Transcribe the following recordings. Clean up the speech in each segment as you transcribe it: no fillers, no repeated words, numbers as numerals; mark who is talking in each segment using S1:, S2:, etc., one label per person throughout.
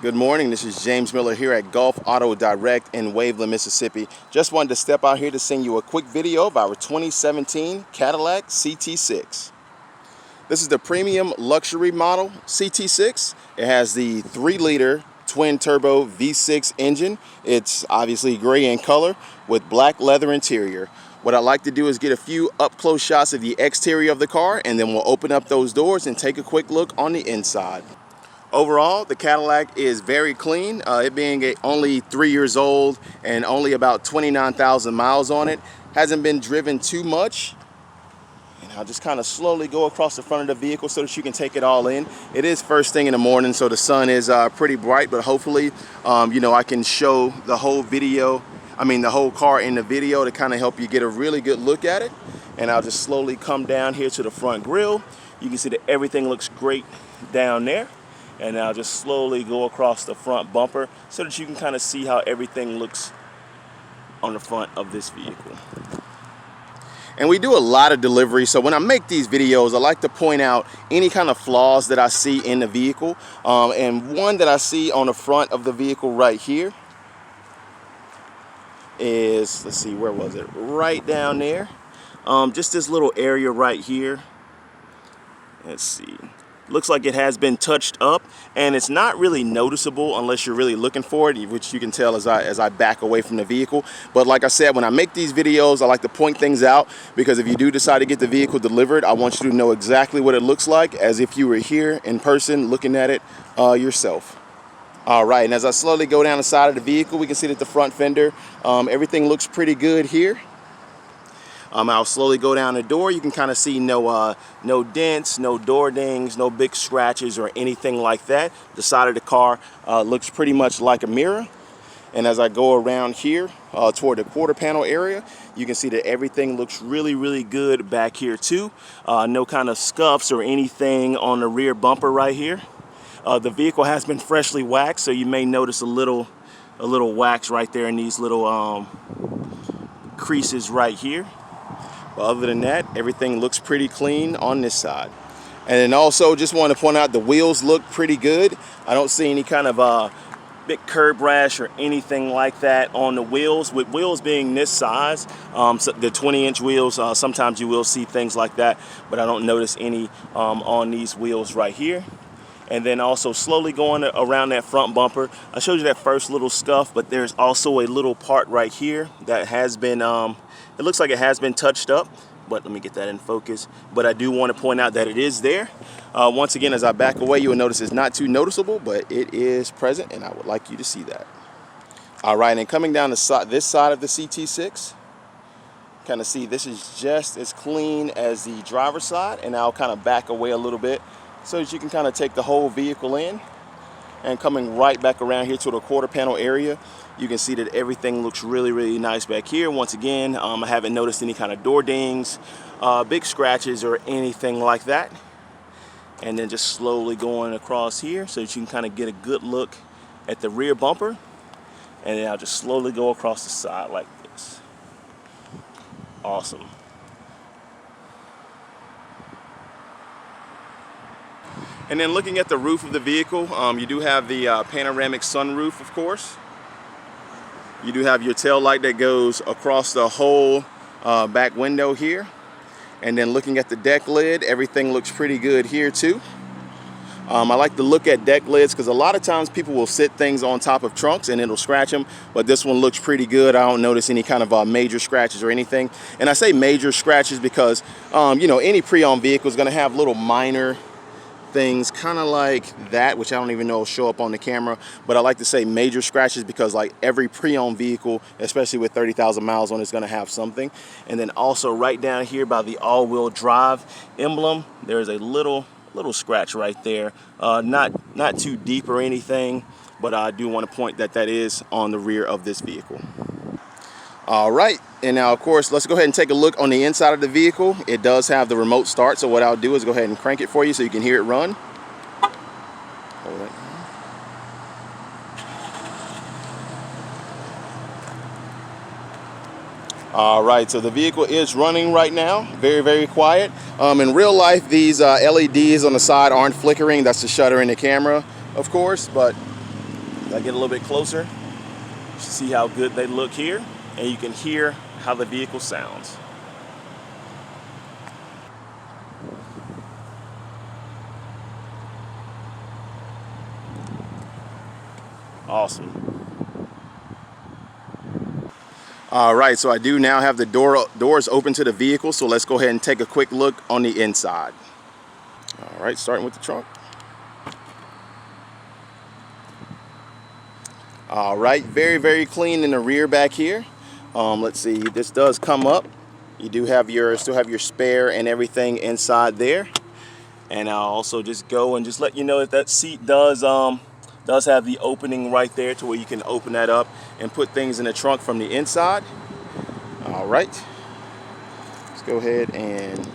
S1: Good morning, this is James Miller here at Gulf Auto Direct in Waveland, Mississippi. Just wanted to step out here to send you a quick video of our 2017 Cadillac CT6. This is the premium luxury model CT6. It has the 3-liter twin-turbo V6 engine. It's obviously gray in color with black leather interior. What I like to do is get a few up-close shots of the exterior of the car, and then we'll open up those doors and take a quick look on the inside. Overall, the Cadillac is very clean, it being only 3 years old and only about 29,000 miles on it. Hasn't been driven too much. And I'll just kind of slowly go across the front of the vehicle so that you can take it all in. It is first thing in the morning, so the sun is pretty bright, but hopefully, I can show the whole the whole car in the video to kind of help you get a really good look at it. And I'll just slowly come down here to the front grille. You can see that everything looks great down there. And I'll just slowly go across the front bumper so that you can kind of see how everything looks on the front of this vehicle. And we do a lot of deliveries, so when I make these videos, I like to point out any kind of flaws that I see in the vehicle. And one that I see on the front of the vehicle right here is, let's see, where was it? Right down there. Just this little area right here. Let's see. Looks like it has been touched up, and it's not really noticeable unless you're really looking for it, which you can tell as I back away from the vehicle. But like I said, when I make these videos, I like to point things out, because if you do decide to get the vehicle delivered, I want you to know exactly what it looks like as if you were here in person looking at it yourself. All right, and as I slowly go down the side of the vehicle, we can see that the front fender, everything looks pretty good here. I'll slowly go down the door. You can kind of see no dents, no door dings, no big scratches or anything like that. The side of the car looks pretty much like a mirror. And as I go around here toward the quarter panel area, you can see that everything looks really, really good back here too. No kind of scuffs or anything on the rear bumper right here. The vehicle has been freshly waxed, so you may notice a little wax right there in these little creases right here. But other than that, everything looks pretty clean on this side. And then also just want to point out the wheels look pretty good. I don't see any kind of big curb rash or anything like that on the wheels. With wheels being this size, so the 20-inch wheels, sometimes you will see things like that, but I don't notice any on these wheels right here. And then also slowly going around that front bumper, I showed you that first little scuff, but there's also a little part right here that has been, it looks like it has been touched up, but let me get that in focus. But I do want to point out that it is there. Once again, as I back away, you will notice it's not too noticeable, but it is present, and I would like you to see that. All right, and coming down this side of the CT6, kind of see this is just as clean as the driver's side, and I'll kind of back away a little bit so that you can kind of take the whole vehicle in. And coming right back around here to the quarter panel area, you can see that everything looks really, really nice back here. Once again, I haven't noticed any kind of door dings, big scratches or anything like that. And then just slowly going across here so that you can kind of get a good look at the rear bumper. And then I'll just slowly go across the side like this. Awesome. And then looking at the roof of the vehicle, you do have the panoramic sunroof, of course. You do have your tail light that goes across the whole back window here. And then looking at the deck lid, everything looks pretty good here too. I like to look at deck lids because a lot of times people will sit things on top of trunks and it'll scratch them, but this one looks pretty good. I don't notice any kind of major scratches or anything. And I say major scratches because any pre-owned vehicle is going to have little minor things kind of like that, which I don't even know will show up on the camera, but I like to say major scratches because like every pre-owned vehicle, especially with 30,000 miles on it, is going to have something. And then also right down here by the all-wheel drive emblem, there's a little scratch right there, not too deep or anything, but I do want to point that is on the rear of this vehicle. All right, and now of course let's go ahead and take a look on the inside of the vehicle. It does have the remote start, so what I'll do is go ahead and crank it for you so you can hear it run. Hold it. All right, so the vehicle is running right now, very, very quiet. In real life, these LEDs on the side aren't flickering. That's the shutter in the camera. of course, but I get a little bit closer, see how good they look here, and you can hear how the vehicle sounds. Awesome. All right, so I do now have the doors open to the vehicle, so let's go ahead and take a quick look on the inside. All right, starting with the trunk. All right, very, very clean in the rear back here. Let's see, this does come up. You do have still have your spare and everything inside there. And I'll also just go and just let you know that that seat does have the opening right there to where you can open that up and put things in the trunk from the inside. All right, let's go ahead and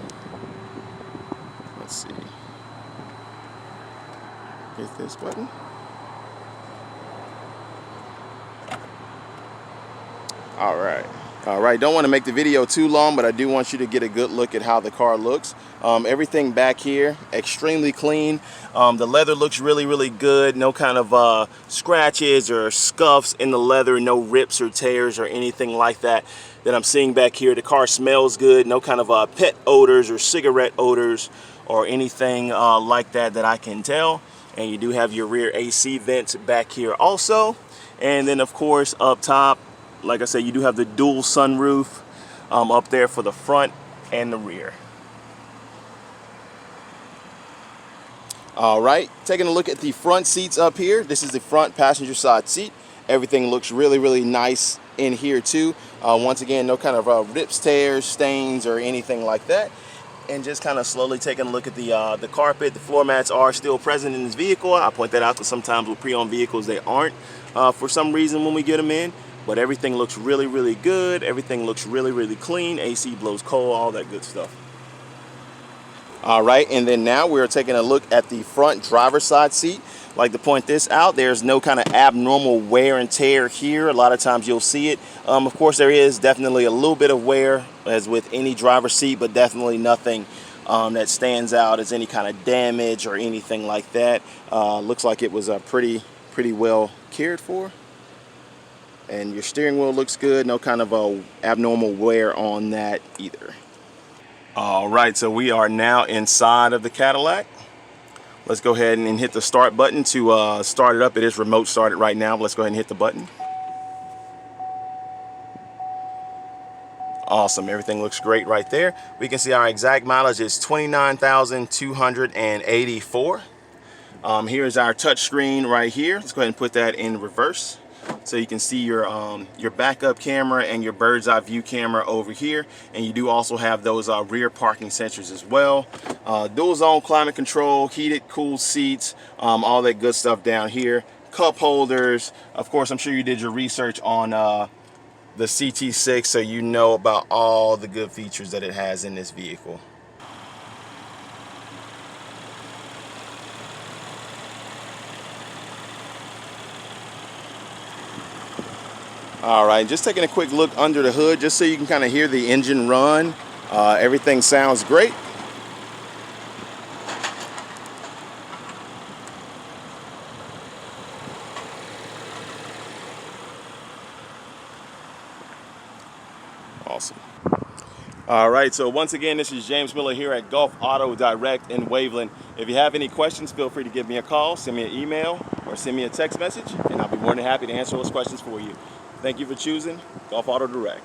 S1: let's see, hit this button. All right, don't want to make the video too long, but I do want you to get a good look at how the car looks. Everything back here, extremely clean. The leather looks really, really good. No kind of scratches or scuffs in the leather, no rips or tears or anything like that I'm seeing back here. The car smells good. No kind of pet odors or cigarette odors or anything like that I can tell. And you do have your rear AC vents back here also. And then of course up top, like I said, you do have the dual sunroof up there for the front and the rear. All right, taking a look at the front seats up here. This is the front passenger side seat. Everything looks really, really nice in here too. Once again, no kind of rips, tears, stains, or anything like that. And just kind of slowly taking a look at the carpet. The floor mats are still present in this vehicle. I point that out because sometimes with pre-owned vehicles they aren't for some reason when we get them in. But everything looks really, really good. Everything looks really, really clean. AC blows cold, all that good stuff. All right, and then now we're taking a look at the front driver's side seat. Like to point this out, there's no kind of abnormal wear and tear here. A lot of times you'll see it. Of course, there is definitely a little bit of wear, as with any driver's seat, but definitely nothing that stands out as any kind of damage or anything like that. Looks like it was pretty well cared for. And your steering wheel looks good. No kind of abnormal wear on that either. All right, so we are now inside of the Cadillac. Let's go ahead and hit the start button to start it up. It is remote started right now, but let's go ahead and hit the button. Awesome, everything looks great right there. We can see our exact mileage is 29,284. Here's our touch screen right here. Let's go ahead and put that in reverse. So you can see your backup camera and your bird's eye view camera over here, and you do also have those rear parking sensors as well. Dual zone climate control, heated, cooled seats, all that good stuff down here. Cup holders. Of course, I'm sure you did your research on the CT6, so you know about all the good features that it has in this vehicle. All right, just taking a quick look under the hood just so you can kind of hear the engine run. Everything sounds great. Awesome. All right, so once again, this is James Miller here at Gulf Auto Direct in Waveland. If you have any questions, feel free to give me a call, send me an email, or send me a text message, and I'll be more than happy to answer those questions for you. Thank you for choosing Gulf Auto Direct.